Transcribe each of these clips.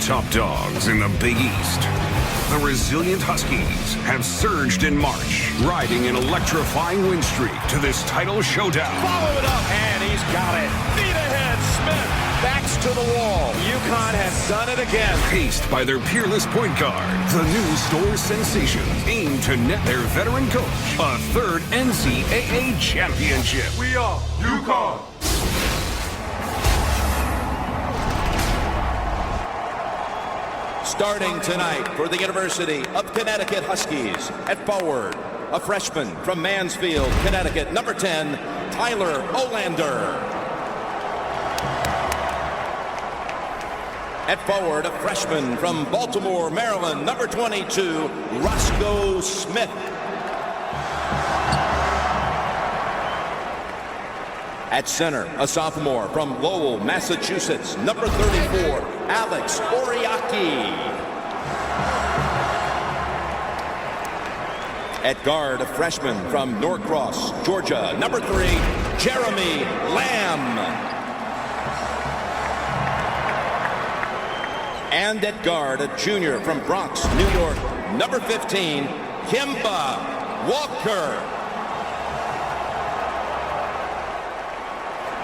top dogs in the Big East. The resilient Huskies have surged in March, riding an electrifying win streak to this title showdown. Follow it up, and he's got it. Feet ahead, Smith backs to the wall. UConn has done it again. Paced by their peerless point guard, the new Storrs Sensations aim to net their veteran coach a third NCAA championship. We are UConn. Starting tonight for the University of Connecticut Huskies at forward, a freshman from Mansfield, Connecticut, number 10, Tyler Olander. At forward, a freshman from Baltimore, Maryland, number 22, Roscoe Smith. At center, a sophomore from Lowell, Massachusetts, number 34, Alex Oriaki. At guard, a freshman from Norcross, Georgia, number 3, Jeremy Lamb. And at guard, a junior from Bronx, New York, number 15, Kemba Walker.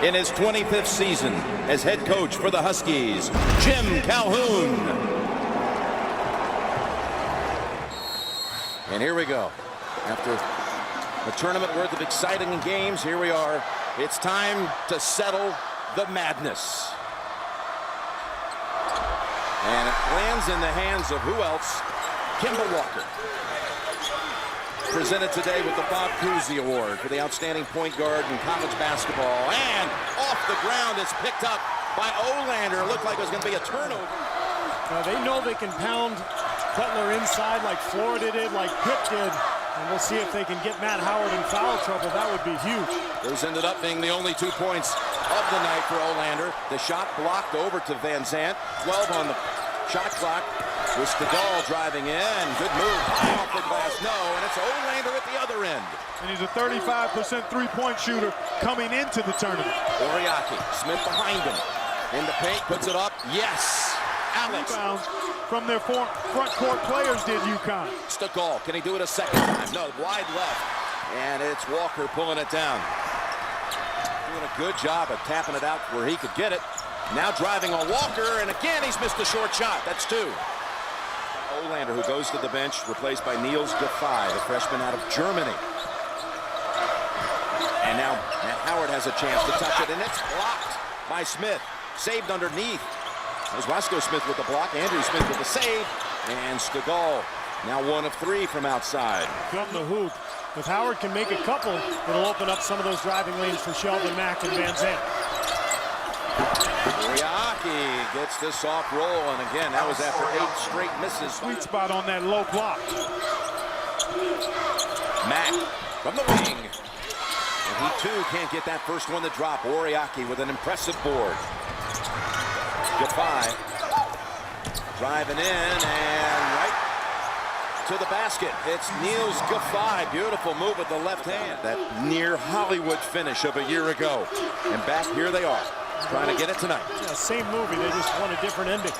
In his 25th season as head coach for the Huskies, Jim Calhoun. And here we go. After a tournament worth of exciting games, here we are. It's time to settle the madness. And it lands in the hands of who else? Kemba Walker. Presented today with the Bob Cousy Award for the outstanding point guard in college basketball. And off the ground, it's picked up by Olander. It looked like it was going to be a turnover. They know they can pound Butler inside like Florida did, like Pitt did. And we'll see if they can get Matt Howard in foul trouble. That would be huge. Those ended up being the only 2 points of the night for Olander. The shot blocked over to Van Zandt. 12 on the shot clock. With Stegall driving in. Good move. High off the glass. No, and it's Olander at the other end. And he's a 35% three-point shooter coming into the tournament. Oriaki. Smith behind him. In the paint. Puts it up. Yes. Alex. Rebounds from their front court players did UConn. Stegall. Can he do it a second time? No. Wide left. And it's Walker pulling it down. Doing a good job of tapping it out where he could get it. Now driving on Walker. And again, he's missed a short shot. That's 2. Olander, who goes to the bench, replaced by Niels Defy, the freshman out of Germany. And now Matt Howard has a chance to touch it, and it's blocked by Smith. Saved underneath. There's Roscoe Smith with the block, Andrew Smith with the save, and Stegall now 1 of 3 from outside. From the hoop. If Howard can make a couple, it'll open up some of those driving lanes for Sheldon Mack and Van Zandt. Oriaki gets this soft roll, and again, that was after 8 straight misses. Sweet spot on that low block. Mack from the wing. And he, too, can't get that first one to drop. Oriaki with an impressive board. Defy driving in, and right to the basket. It's Niels Defy. Beautiful move with the left hand. That near Hollywood finish of a year ago. And back here they are, trying to get it tonight. Yeah, same movie, they just want a different ending.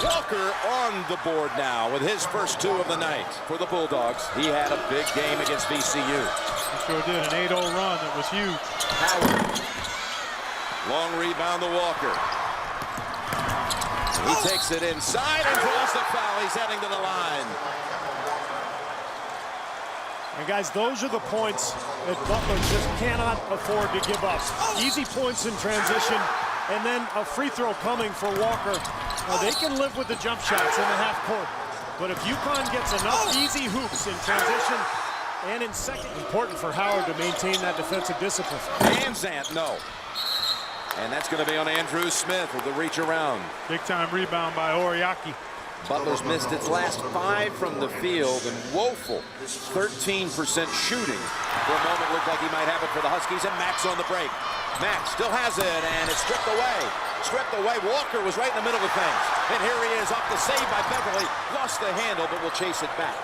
Walker on the board now with his first 2 of the night for the Bulldogs. He had a big game against VCU. He sure did, an 8-0 run that was huge. Howard. Long rebound to Walker. He takes it inside and draws the foul. He's heading to the line. And guys, those are the points that Butler just cannot afford to give up. Easy points in transition, and then a free throw coming for Walker. Now, they can live with the jump shots in the half court, but if UConn gets enough easy hoops in transition and in second, important for Howard to maintain that defensive discipline. Van Zandt, no. And that's going to be on Andrew Smith with the reach around. Big-time rebound by Oriaki. Butler's missed its last 5 from the field, and woeful 13% shooting. For a moment, looked like he might have it for the Huskies, and Max on the break. Max still has it, and it's stripped away. Stripped away. Walker was right in the middle of things. And here he is, off the save by Beverly. Lost the handle, but will chase it back.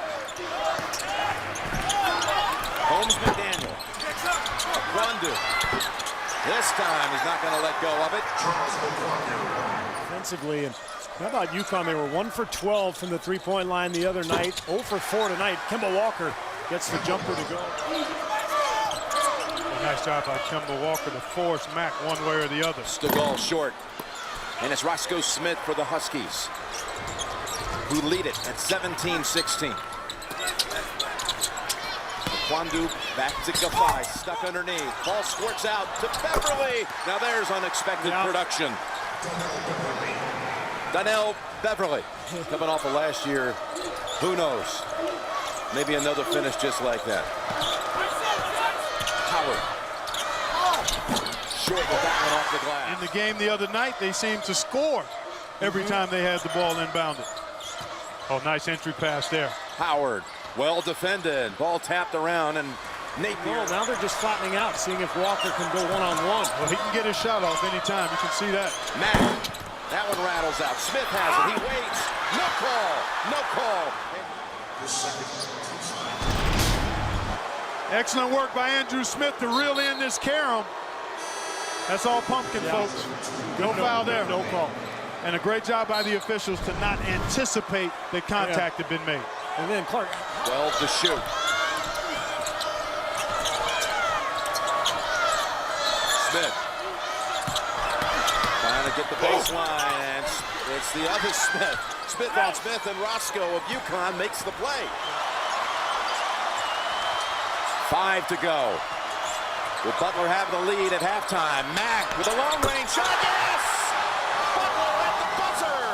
Holmes McDaniel. Kwandu. This time he's not going to let go of it. Defensively, and How about UConn? They were 1 for 12 from the three-point line the other night. 0 for 4 tonight. Kemba Walker gets the jumper to go. Nice job by Kemba Walker to force Mack one way or the other. Stegall short. And it's Roscoe Smith for the Huskies, who lead it at 17-16. Kwandu back to Gafai, stuck underneath. Ball squirts out to Beverly. Now there's unexpected production. Donnell Beverly, coming off of last year. Who knows? Maybe another finish just like that. Howard. Short with that one off the glass. In the game the other night, they seemed to score every time they had the ball inbounded. Oh, nice entry pass there. Howard, well defended. Ball tapped around, and Napier. Oh, now they're just flattening out, seeing if Walker can go one-on-one. Well, he can get his shot off anytime. You can see that. Mack, that one rattles out. Smith has it. He waits. No call. No call. Excellent work by Andrew Smith to reel in this carom. That's all pumpkin, folks. No foul there. No call. And a great job by the officials to not anticipate that contact had been made. And then Clark. 12 to shoot. Smith trying to get the baseline, and it's the other Smith. Smith on Smith, and Roscoe of UConn makes the play. 5 to go. Will Butler have the lead at halftime? Mack with a long-range shot. Yes! Butler at the buzzer.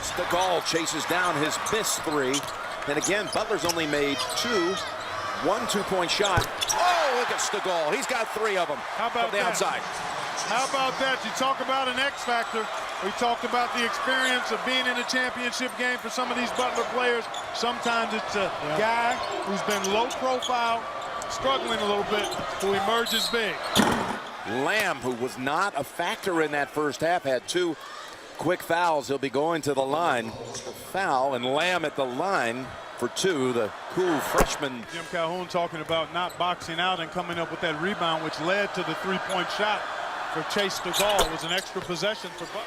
Stegall chases down his missed three. And again, Butler's only made 2. 1 2-point shot. Oh, look at Stegall. He's got 3 of them. How about from the that? outside. How about that? You talk about an X factor. We talked about the experience of being in a championship game for some of these Butler players. Sometimes it's a guy who's been low profile, struggling a little bit, who emerges big. Lamb, who was not a factor in that first half, had 2 quick fouls. He'll be going to the line. Foul, and Lamb at the line for 2, the cool freshman. Jim Calhoun talking about not boxing out and coming up with that rebound, which led to the 3-point shot for Chase Stegall. It was an extra possession for Butler.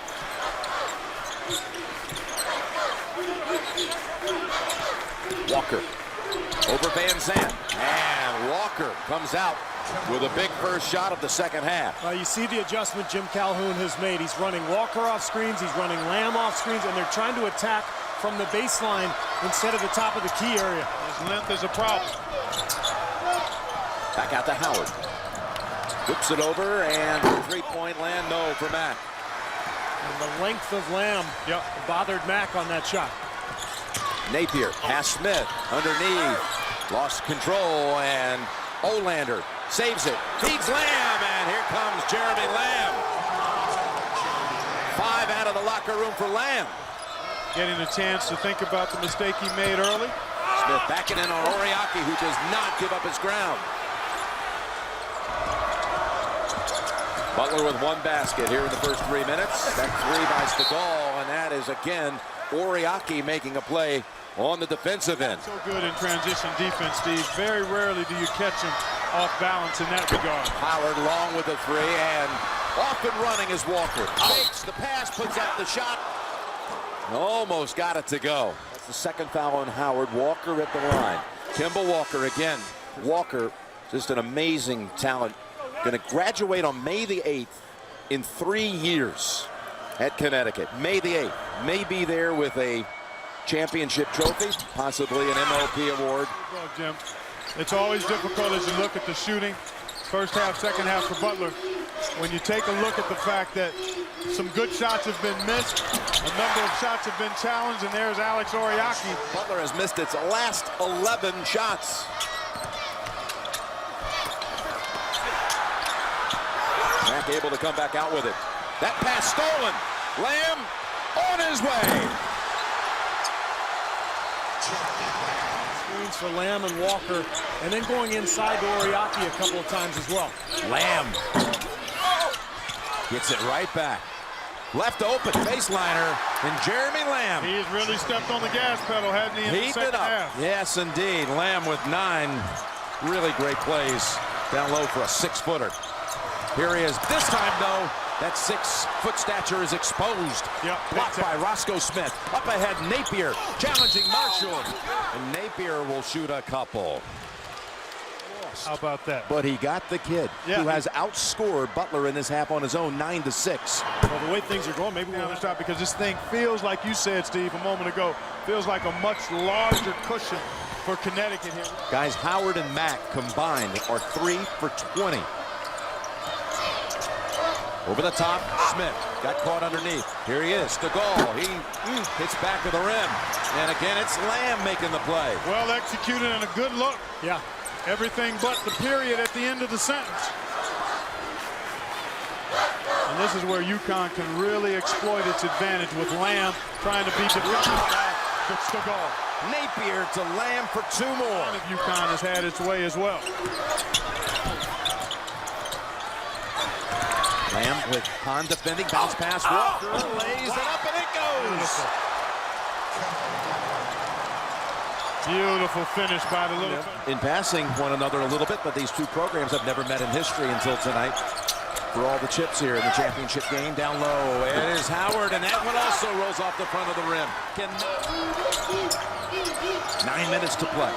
Walker over Van Zandt, and Walker comes out with a big first shot of the second half. You see the adjustment Jim Calhoun has made. He's running Walker off screens, he's running Lamb off screens, and they're trying to attack from the baseline instead of the top of the key area. His length is a problem. Back out to Howard. Whips it over, and 3-point land, no for Mack. And the length of Lamb bothered Mack on that shot. Napier, pass Smith, underneath. Lost control, and Olander saves it, feeds Lamb, and here comes Jeremy Lamb. 5 out of the locker room for Lamb. Getting a chance to think about the mistake he made early. Smith backing in on Oriaki, who does not give up his ground. Butler with 1 basket here in the first 3 minutes. That 3 by Stegall, and that is again Oriaki making a play on the defensive end. So good in transition defense, Steve. Very rarely do you catch him off balance in that regard. Howard long with the 3, and off and running is Walker. Fakes the pass, puts up the shot. Almost got it to go. That's the 2nd foul on Howard. Walker at the line. Kemba Walker again. Walker, just an amazing talent. Going to graduate on May the 8th in 3 years at Connecticut. May the 8th. May be there with a championship trophy, possibly an MLP award. Well, Jim, it's always difficult as you look at the shooting. First half, second half for Butler. When you take a look at the fact that some good shots have been missed, a number of shots have been challenged, and there's Alex Oriaki. Butler has missed its last 11 shots. Mack able to come back out with it. That pass stolen. Lamb on his way. points for Lamb and Walker, and then going inside to Oriaki a couple of times as well. Lamb gets it right back. Left open, baseliner, and Jeremy Lamb. He has really stepped on the gas pedal, hasn't he, in the Heat second it up. half? Yes, indeed. Lamb with 9 really great plays down low for a 6-footer. Here he is. This time, though, that 6-foot stature is exposed. Yep. Blocked by Roscoe Smith. Up ahead, Napier challenging Marshall. And Napier will shoot a couple. How about that? But he got the kid who has outscored Butler in this half on his own 9-6. Well, the way things are going, maybe we'll stop, because this thing feels, like you said, Steve, a moment ago, feels like a much larger cushion for Connecticut here. Guys, Howard and Mack combined are 3 for 20. Over the top, Smith got caught underneath. Here he is, Stegall. He hits back of the rim. And again, it's Lamb making the play. Well executed and a good look. Yeah. Everything but the period at the end of the sentence. And this is where UConn can really exploit its advantage with Lamb trying to beat defended by Stegall. Napier to Lamb for 2 more. If UConn has had its way as well. Lamb with Hahn defending, bounce pass, Walker lays it up, and it goes. Beautiful finish by the little. In passing one another a little bit, but these two programs have never met in history until tonight. For all the chips here in the championship game, down low, it is Howard, and that one also rolls off the front of the rim. 9 minutes to play.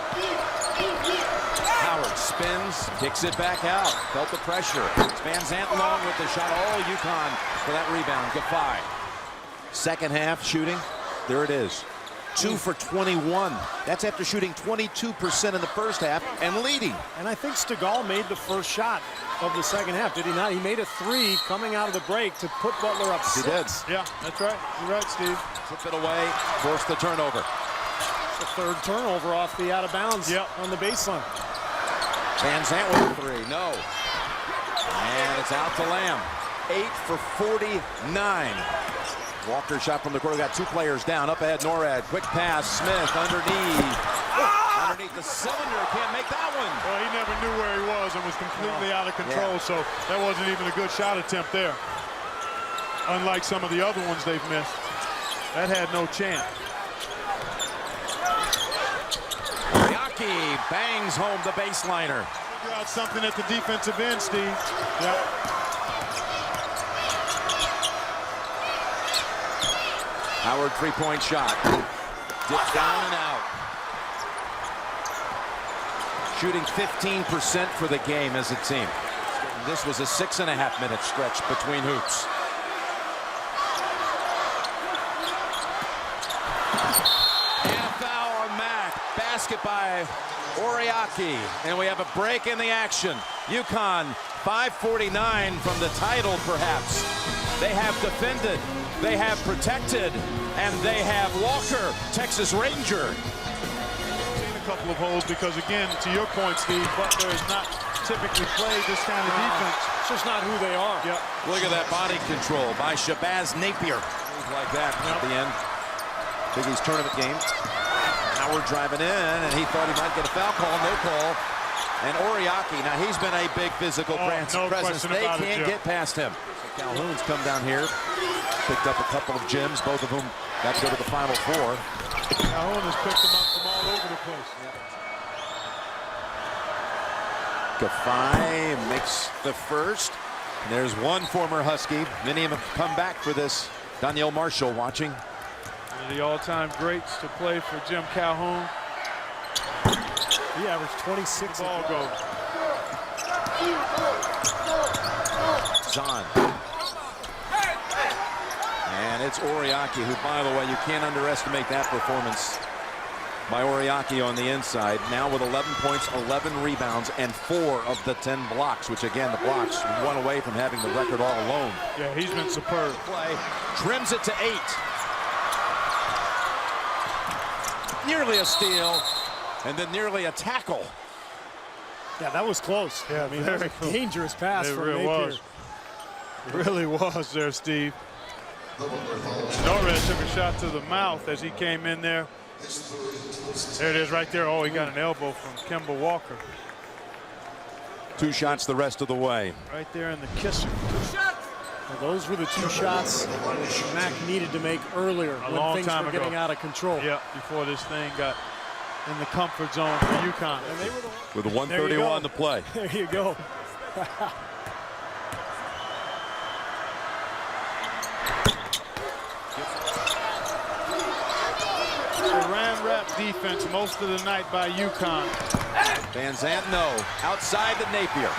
Howard spins, kicks it back out. Felt the pressure. It's Van Zandt long with the shot. All UConn for that rebound. Gafai. Second half shooting. There it is. 2 for 21. That's after shooting 22% in the first half and leading. And I think Stegall made the first shot of the second half, did he not? He made a 3 coming out of the break to put Butler up 6. He did. Yeah, that's right. You're right, Steve. Flip it away, force the turnover. The 3rd turnover off the out of bounds on the baseline. Van Zandt with a 3. No. And it's out to Lamb. 8 for 49. Walker shot from the corner. Got 2 players down. Up ahead, Norad. Quick pass. Smith underneath. Underneath the cylinder. Can't make that one. Well, he never knew where he was and was completely out of control, so that wasn't even a good shot attempt there. Unlike some of the other ones they've missed. That had no chance. Yaki bangs home the baseliner. Figure out something at the defensive end, Steve. Yep. Howard 3-point shot. Dipped down and out. Shooting 15% for the game as a team. This was a 6.5-minute stretch between hoops. And a foul on Mack. Basket by Oriaki. And we have a break in the action. UConn 5:49 from the title, perhaps. They have defended, they have protected, and they have Walker, Texas Ranger. Seen a couple of holes because, again, to your point, Steve, Butler has not typically played this kind of defense. It's just not who they are. Yep. Look at that body control by Shabazz Napier. Moves like that at the end. Big East tournament game. Howard driving in, and he thought he might get a foul call. No call. And Oriaki, now he's been a big physical presence. They can't get past him. So Calhoun's come down here, picked up a couple of gems, both of whom got to go to the Final Four. Calhoun has picked them up from all over the place. Gafai makes the first. And there's one former Husky. Many of them have come back for this. Danielle Marshall watching. One of the all-time greats to play for Jim Calhoun. He averaged 26 ball go. Zahn. And it's Oriaki, who, by the way, you can't underestimate that performance by Oriaki on the inside. Now with 11 points, 11 rebounds, and 4 of the 10 blocks, which, again, the blocks one away from having the record all alone. Yeah, he's been superb. Play trims it to 8. Nearly a steal, and then nearly a tackle. Yeah, that was close. Yeah, I mean, that was a dangerous pass from really Napier. was. It really was there, Steve. Norred took a shot to the mouth as he came in there. There it is right there. Oh, he got an elbow from Kemba Walker. 2 shots the rest of the way. Right there in the kisser. Well, those were the 2 shots Mac needed to make earlier when things were getting out of control. Yeah, before this thing got in the comfort zone for UConn. And they were with 1:31 to play. There you go. Ran-wrap defense most of the night by UConn. Van Zandt, no. Outside the Napier.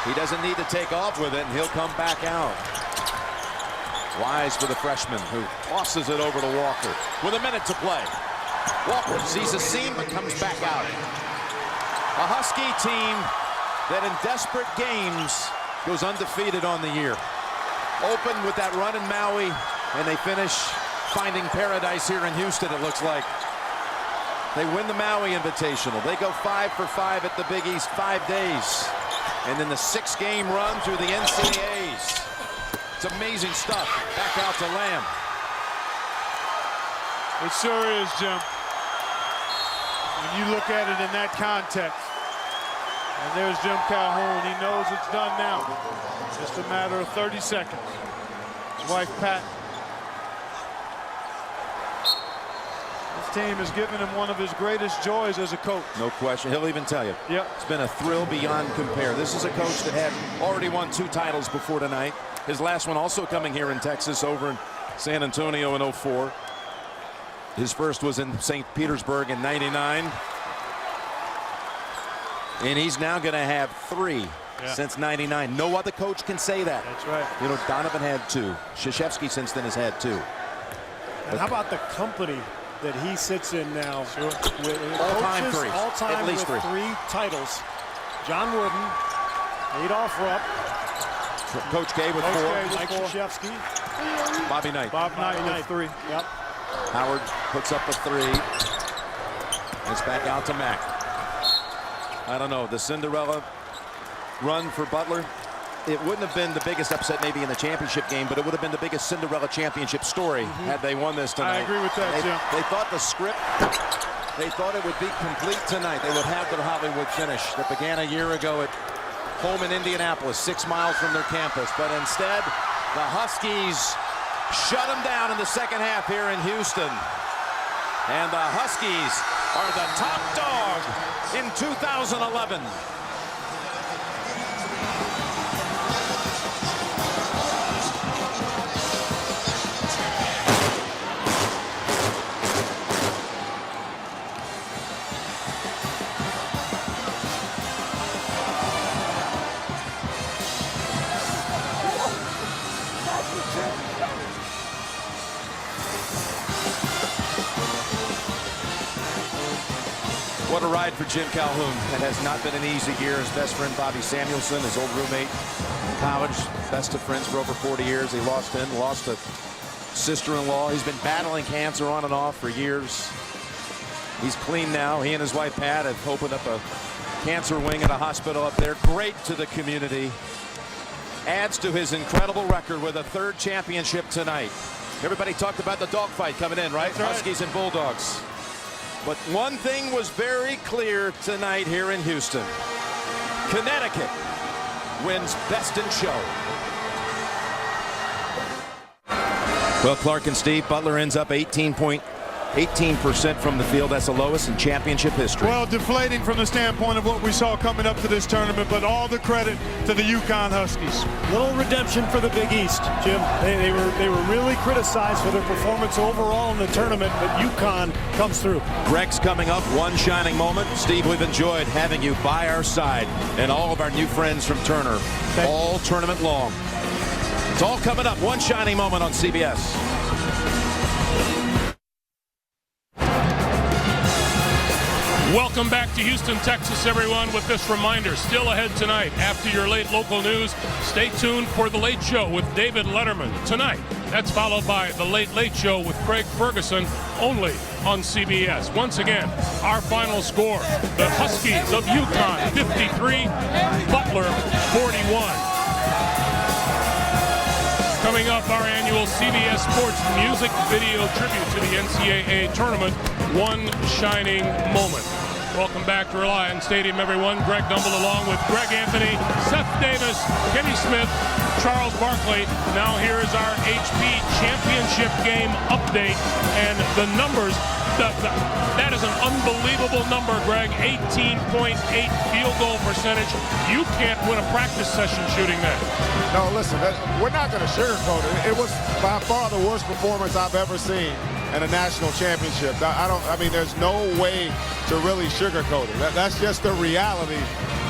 He doesn't need to take off with it, and he'll come back out. Wise for the freshman, who tosses it over to Walker with a minute to play. Walker sees a seam but comes back out. A Husky team that in desperate games goes undefeated on the year. Open with that run in Maui, and they finish finding paradise here in Houston, it looks like. They win the Maui Invitational. They go 5 for 5 at the Big East 5 days. And then the 6-game run through the NCAAs. It's amazing stuff. Back out to Lamb. It sure is, Jim. When you look at it in that context. And there's Jim Calhoun. He knows it's done now. Just a matter of 30 seconds. His wife, Pat. This team has given him one of his greatest joys as a coach. No question. He'll even tell you. Yep. It's been a thrill beyond compare. This is a coach that had already won 2 titles before tonight. His last one also coming here in Texas over in San Antonio in 04. His first was in St. Petersburg in '99. And he's now going to have 3 since '99. No other coach can say that. That's right. You know, Donovan had 2. Krzyzewski since then has had 2. And how about the company that he sits in now? Sure. With All-time coaches, 3. All-time At least with 3 titles. John Wooden, Adolph Rupp, Coach K with 4. Mike Krzyzewski, Bobby Knight. Bob Knight with 3. Yep. Howard puts up a 3. It's back out to Mack. I don't know, the Cinderella run for Butler, it wouldn't have been the biggest upset maybe in the championship game, but it would have been the biggest Cinderella championship story had they won this tonight. I agree with that, Jim. They thought the script, they thought it would be complete tonight. They would have their Hollywood finish that began a year ago at home in Indianapolis, 6 miles from their campus. But instead, the Huskies shut them down in the second half here in Houston. And the Huskies are the top dog in 2011. What a ride for Jim Calhoun. It has not been an easy year. His best friend Bobby Samuelson, his old roommate in college, best of friends for over 40 years. He lost him, lost a sister-in-law. He's been battling cancer on and off for years. He's clean now. He and his wife Pat have opened up a cancer wing at a hospital up there. Great to the community. Adds to his incredible record with a 3rd championship tonight. Everybody talked about the dogfight coming in, right? That's right. Huskies and Bulldogs. But one thing was very clear tonight here in Houston. Connecticut wins Best in Show. Well, Clark and Steve, Butler ends up 18% from the field. That's the lowest in championship history. Well, deflating from the standpoint of what we saw coming up to this tournament, but all the credit to the UConn Huskies. Little redemption for the Big East, Jim. They were really criticized for their performance overall in the tournament, but UConn comes through. Greg's coming up, one shining moment. Steve, we've enjoyed having you by our side and all of our new friends from Turner all tournament long. It's all coming up. One shining moment on CBS. Welcome back to Houston, Texas, everyone, with this reminder. Still ahead tonight, after your late local news, stay tuned for The Late Show with David Letterman tonight. That's followed by The Late Late Show with Craig Ferguson, only on CBS. Once again, our final score, the Huskies of UConn 53, Butler 41. Coming Coming up, our annual CBS Sports music video tribute to the NCAA tournament, One Shining Moment. Welcome back to Reliant Stadium, everyone. Greg Dumble along with Greg Anthony, Seth Davis, Kenny Smith, Charles Barkley. Now here is our HP Championship game update and the numbers. That is an unbelievable number, Greg. 18.8 field goal percentage. You can't win a practice session shooting that. No, listen, we're not going to sugarcoat it. It was by far the worst performance I've ever seen in a national championship. I mean, there's no way to really sugarcoat it. That's just the reality.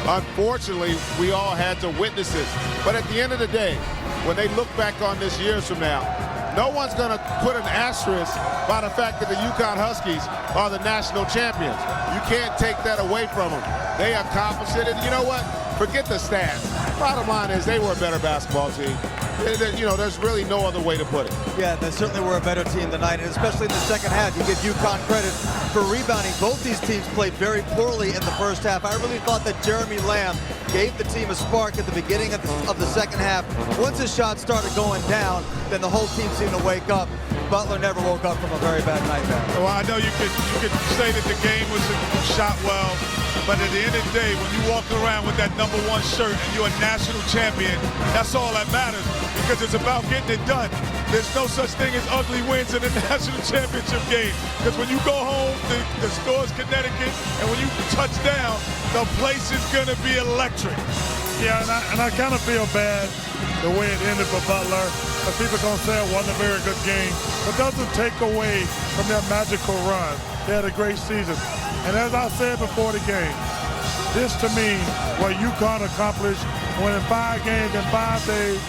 Unfortunately, we all had to witness it. But at the end of the day, when they look back on this years from now, no one's going to put an asterisk by the fact that the UConn Huskies are the national champions. You can't take that away from them. They accomplished it, and you know what? Forget the stats. Bottom line is they were a better basketball team. You know, there's really no other way to put it. Yeah, they certainly were a better team tonight, and especially in the second half. You give UConn credit for rebounding. Both these teams played very poorly in the first half. I really thought that Jeremy Lamb gave the team a spark at the beginning of the second half. Once his shots started going down, then the whole team seemed to wake up. Butler never woke up from a very bad nightmare. Well, I know you could say that the game was shot well, but at the end of the day, when you walk around with that #1 shirt and you're a national champion, that's all that matters, because it's about getting it done. There's no such thing as ugly wins in a national championship game, because when you go home, the store's Connecticut, and when you touch down, the place is going to be electric. Yeah, and I kind of feel bad the way it ended for Butler. People are going to say it wasn't a very good game, but doesn't take away from their magical run. They had a great season. And as I said before the game, this to me, what UConn accomplished, winning 5 games in 5 days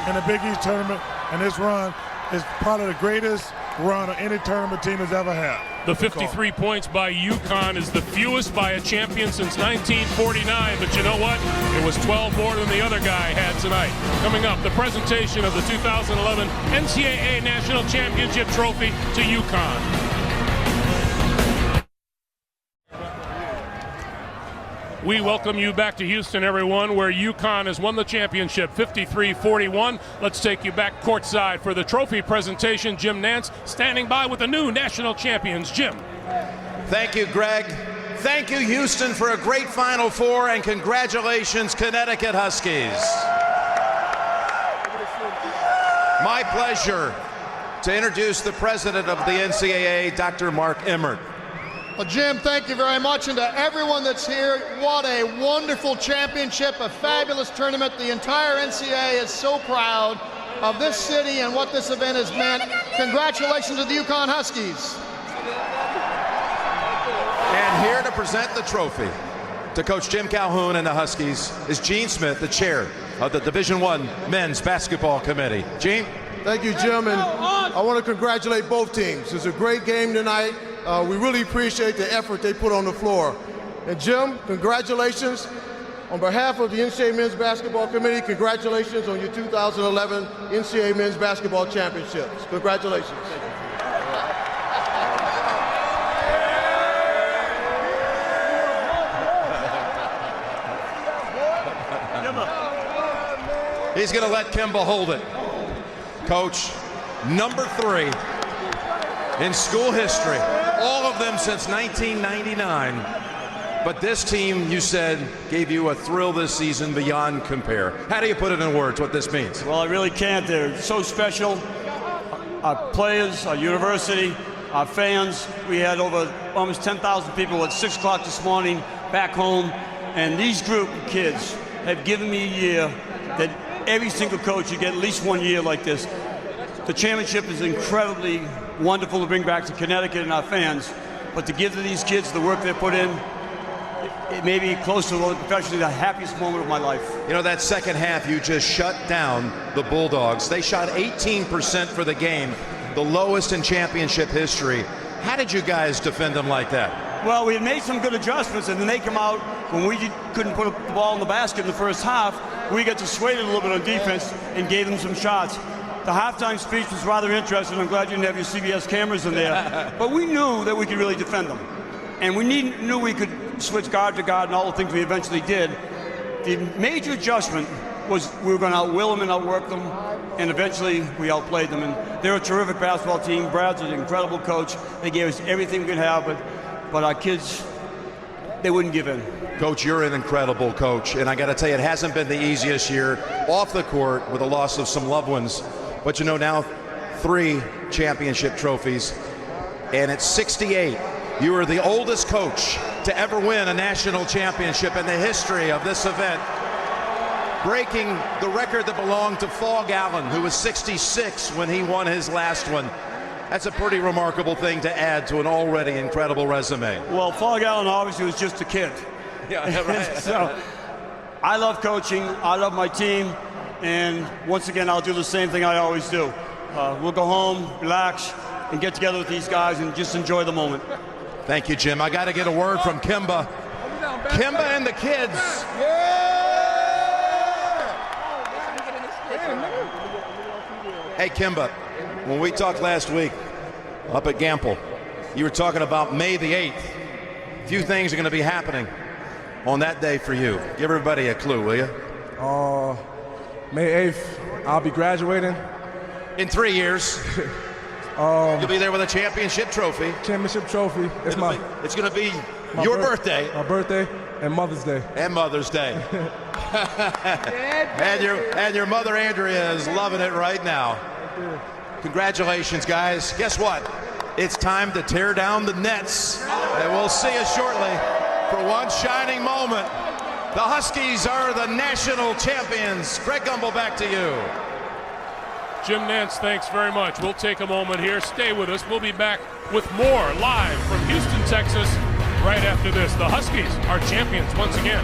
in the Big East tournament, and this run is probably the greatest run of any tournament team has ever had. The 53 points by UConn is the fewest by a champion since 1949, but you know what? It was 12 more than the other guy had tonight. Coming up, the presentation of the 2011 NCAA National Championship Trophy to UConn. We welcome you back to Houston, everyone, where UConn has won the championship 53-41. Let's take you back courtside for the trophy presentation. Jim Nantz standing by with the new national champions. Jim. Thank you, Greg. Thank you, Houston, for a great Final Four, and congratulations, Connecticut Huskies. My pleasure to introduce the president of the NCAA, Dr. Mark Emmert. Well, Jim, thank you very much, and to everyone that's here, what a wonderful championship, a fabulous tournament. The entire NCAA is so proud of this city and what this event has meant. Congratulations to the UConn Huskies. And here to present the trophy to Coach Jim Calhoun and the Huskies is Gene Smith, the chair of the Division I Men's Basketball Committee. Gene? Thank you, Jim, and I want to congratulate both teams. It's a great game tonight. We really appreciate the effort they put on the floor. And Jim, congratulations. On behalf of the NCAA Men's Basketball Committee, congratulations on your 2011 NCAA Men's Basketball Championships. Congratulations. He's going to let Kimba hold it. Coach, number 3 in school history, all of them since 1999. But this team, you said, gave you a thrill this season beyond compare. How do you put it in words what this means? Well, I really can't. They're so special. Our players, our university, our fans. We had over almost 10,000 people at 6 o'clock this morning back home. And these group of kids have given me a year that every single coach, you get at least 1 year like this. The championship is incredibly wonderful to bring back to Connecticut and our fans, but to give to these kids the work they put in, it may be close to professionally the happiest moment of my life. You know, that second half, you just shut down the Bulldogs. They shot 18% for the game, the lowest in championship history. How did you guys defend them like that? Well, we had made some good adjustments, and then they come out when we couldn't put the ball in the basket in the first half. We got to sway it a little bit on defense and gave them some shots. The halftime speech was rather interesting. I'm glad you didn't have your CBS cameras in there. But we knew that we could really defend them. And we knew we could switch guard to guard and all the things we eventually did. The major adjustment was we were going to outwill them and outwork them, and eventually we outplayed them. And they're a terrific basketball team. Brad's an incredible coach. They gave us everything we could have, but our kids, they wouldn't give in. Coach, you're an incredible coach, and I got to tell you, it hasn't been the easiest year off the court with the loss of some loved ones. But you know, now 3 championship trophies, and at 68, you are the oldest coach to ever win a national championship in the history of this event, breaking the record that belonged to Fog Allen, who was 66 when he won his last one. That's a pretty remarkable thing to add to an already incredible resume. Well, Fog Allen obviously was just a kid. Yeah, right. So I love coaching. I love my team. And once again, I'll do the same thing I always do. We'll go home, relax, and get together with these guys and just enjoy the moment. Thank you, Jim. I got to get a word from Kimba. Kimba and the kids. Hey, Kimba, when we talked last week up at Gamble, you were talking about May the 8th. A few things are going to be happening on that day for you. Give everybody a clue, will you? May 8th, I'll be graduating. In 3 years. You'll be there with a championship trophy. Championship trophy. It's going to be your birthday. My birthday and Mother's Day. And Mother's Day. and your mother, Andrea, is loving it right now. Congratulations, guys. Guess what? It's time to tear down the nets. And we'll see you shortly for one shining moment. The Huskies are the national champions. Greg Gumbel, back to you. Jim Nantz, thanks very much. We'll take a moment here. Stay with us. We'll be back with more live from Houston, Texas, right after this. The Huskies are champions once again.